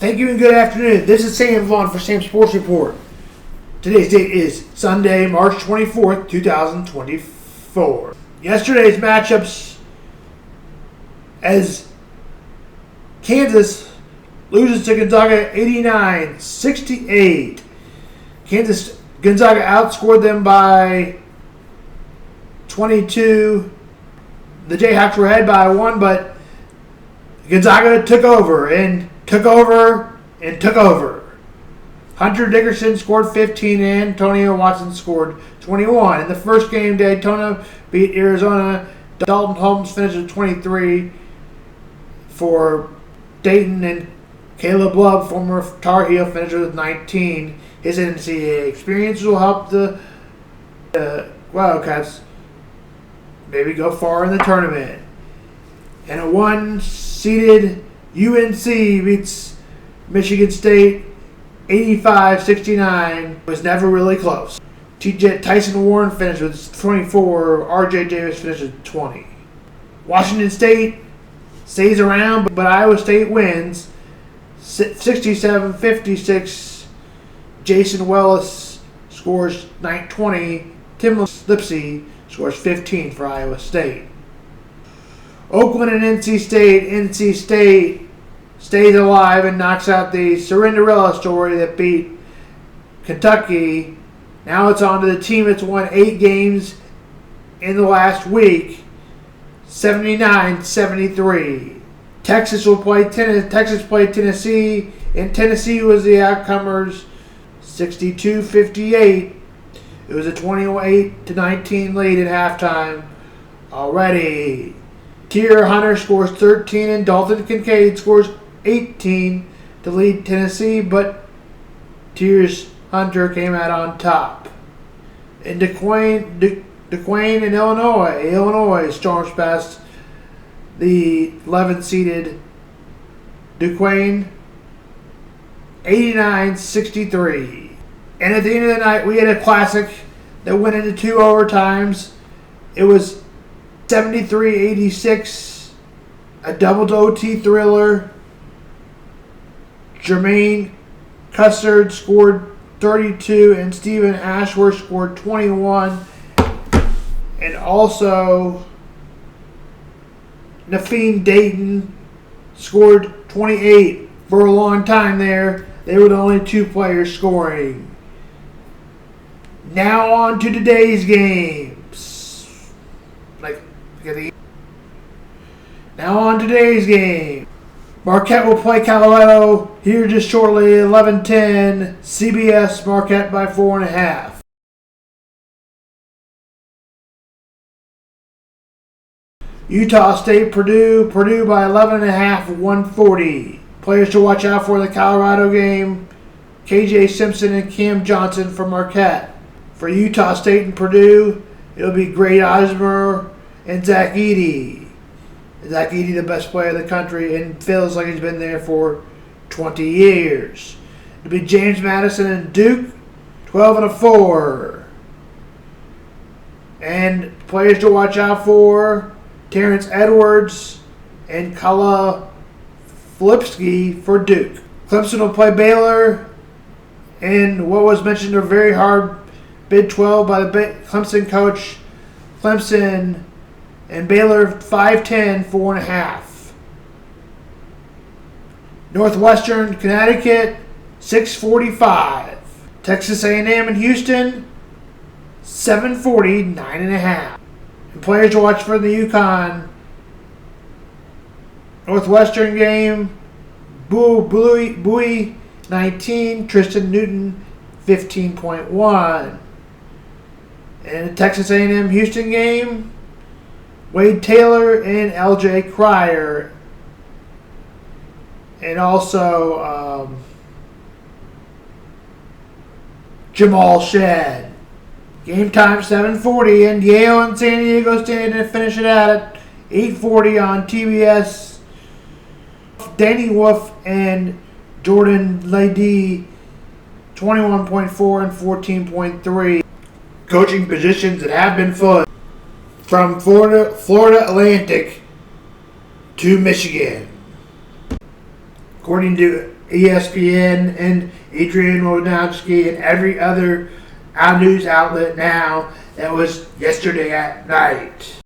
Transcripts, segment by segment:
Thank you and good afternoon. This is Sam Vaughn for Sam Sports Report. Today's date is Sunday, March 24th, 2024. Yesterday's matchups as Kansas loses to Gonzaga 89-68. Gonzaga outscored them by 22. The Jayhawks were ahead by 1, but Gonzaga took over. Hunter Dickerson scored 15 and Antonio Watson scored 21. In the first game, Daytona beat Arizona. Dalton Holmes finished with 23 for Dayton, and Caleb Love, former Tar Heel, finished with 19. His NCAA experience will help the Wildcats maybe go far in the tournament. And a 1-seeded UNC beats Michigan State 85-69. It was never really close. Tyson Warren finished with 24. RJ Davis finished with 20. Washington State stays around, but Iowa State wins 67-56. Jason Wells scores 20. Tim Lipsey scores 15 for Iowa State. Oakland and NC State. NC State stays alive and knocks out the Cinderella story that beat Kentucky. Now it's on to the team that's won 8 games in the last week, 79-73. Texas played Tennessee, and Tennessee was the outcomers, 62-58. It was a 28-19 lead at halftime already. Tier Hunter scores 13 and Dalton Kincaid scores 18 to lead Tennessee, but Tier's Hunter came out on top. In DeQuain in Illinois storms past the 11th-seeded DeQuain 89-63. And at the end of the night, we had a classic that went into 2 overtimes. It was 73-86, a double OT thriller. Jermaine Custard scored 32 and Stephen Ashworth scored 21. And also Nafeen Dayton scored 28. For a long time there, they were the only 2 players scoring. Now on to today's games. Now on today's game. Marquette will play Colorado here just shortly, 11:10. CBS Marquette by 4.5. Utah State Purdue by 11.5, 140. Players to watch out for the Colorado game: KJ Simpson and Cam Johnson for Marquette. For Utah State and Purdue, it'll be Great Osmer and Zach Edey. Zach Edey, the best player in the country, and feels like he's been there for 20 years. It'll be James Madison and Duke, 12-4. And players to watch out for: Terrence Edwards and Kala Filipski for Duke. Clemson will play Baylor in what was mentioned a very hard Big 12 by the Clemson coach. Clemson and Baylor 5-10, 4.5. Northwestern Connecticut 6:45. Texas A&M and Houston 7:40, 9.5. And players to watch for the UConn Northwestern game: Bowie 19, Tristan Newton 15.1. And the Texas A&M Houston game: Wade Taylor and LJ Cryer. And also Jamal Shedd. Game time 7:40, and Yale and San Diego State to finish it out at 8:40 on TBS. Danny Wolf and Jordan Lady 21.4 and 14.3. Coaching positions that have been filled. From Florida Atlantic to Michigan. According to ESPN and Adrian Wojnarowski and every other news outlet now. That was yesterday at night.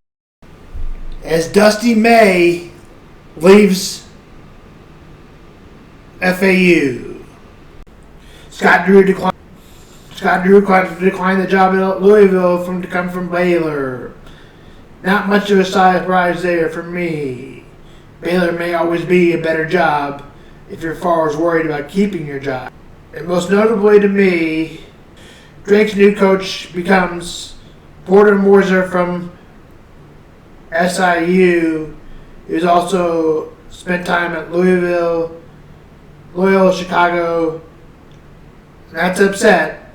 As Dusty May leaves FAU, Scott Drew declined the job at Louisville to come from Baylor. Not much of a surprise there for me. Baylor may always be a better job if you're far as worried about keeping your job. And most notably to me, Drake's new coach becomes Porter Moser from SIU, who's also spent time at Louisville, Loyola Chicago. And that's upset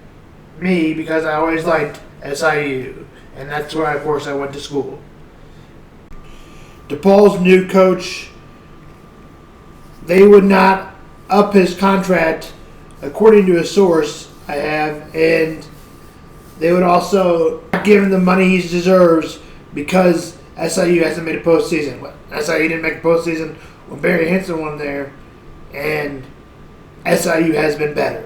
me because I always liked SIU, and that's where, of course, I went to school. DePaul's new coach, they would not up his contract, according to a source I have, and they would also not give him the money he deserves because SIU hasn't made a postseason. SIU didn't make a postseason when Barry Hinson won there, and SIU has been better.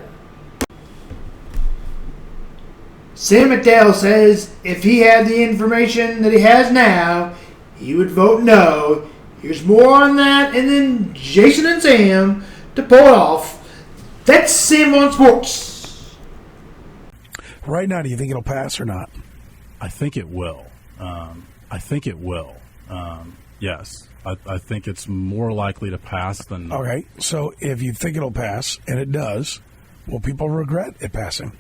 Sam McDale says if he had the information that he has now, he would vote no. Here's more on that, and then Jason and Sam to pull it off. That's Sam on Sports. Right now, do you think it'll pass or not? I think it will. Yes. I think it's more likely to pass than not. Okay, so if you think it'll pass, and it does, will people regret it passing?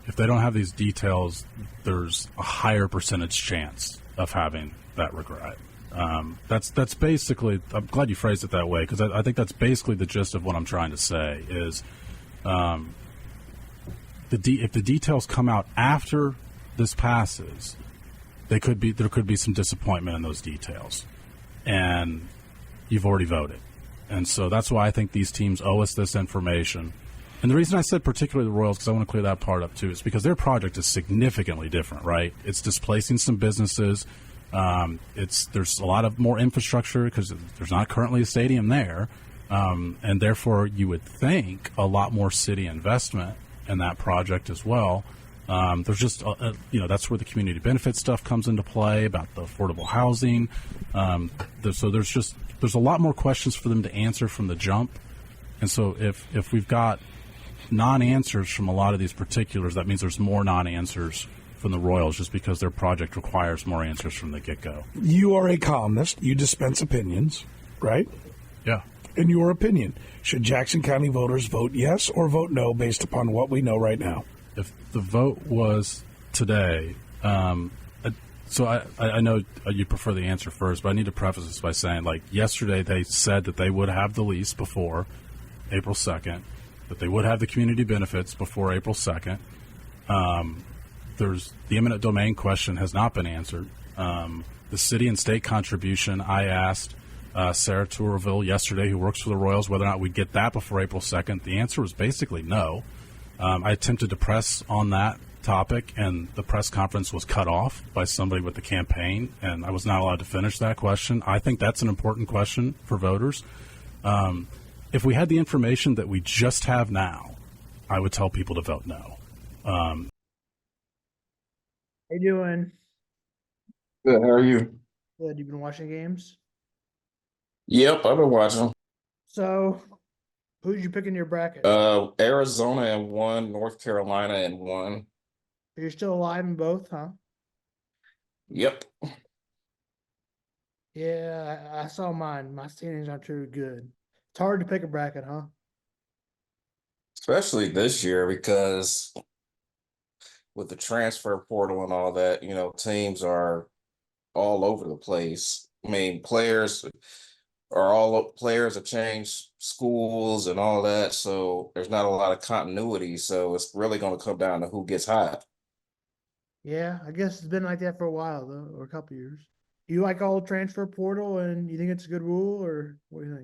If they don't have these details, there's a higher percentage chance of having that regret. That's basically, I'm glad you phrased it that way, because I think that's basically the gist of what I'm trying to say is if the details come out after this passes, there could be some disappointment in those details. And you've already voted. And so that's why I think these teams owe us this information. And the reason I said particularly the Royals, because I want to clear that part up too, is because their project is significantly different, right? It's displacing some businesses. There's a lot of more infrastructure because there's not currently a stadium there. And therefore you would think a lot more city investment in that project as well. There's just, that's where the community benefit stuff comes into play about the affordable housing. So there's a lot more questions for them to answer from the jump. And so if we've got non-answers from a lot of these particulars, that means there's more non-answers from the Royals just because their project requires more answers from the get-go. You are a columnist. You dispense opinions, right? Yeah. In your opinion, should Jackson County voters vote yes or vote no based upon what we know right now? If the vote was today, so I know you prefer the answer first, but I need to preface this by saying, like, yesterday they said that they would have the lease before April 2nd, that they would have the community benefits before April 2nd. There's the eminent domain question has not been answered. The city and state contribution, I asked Sarah Tourville yesterday, who works for the Royals, whether or not we'd get that before April 2nd. The answer was basically no. I attempted to press on that topic, and the press conference was cut off by somebody with the campaign, and I was not allowed to finish that question. I think that's an important question for voters. If we had the information that we just have now, I would tell people to vote no. How you doing? Good. How are you? Good. You been watching games? Yep, I've been watching. So, who'd you pick in your bracket? Arizona in one, North Carolina in one. You're still alive in both, huh? Yep. Yeah, I saw mine. My standings aren't too good. It's hard to pick a bracket, huh? Especially this year because with the transfer portal and all that, teams are all over the place. I mean, players have changed schools and all that, so there's not a lot of continuity. So it's really going to come down to who gets hot. Yeah, I guess it's been like that for a while, though, or a couple years. You like all transfer portal, and you think it's a good rule, or what do you think?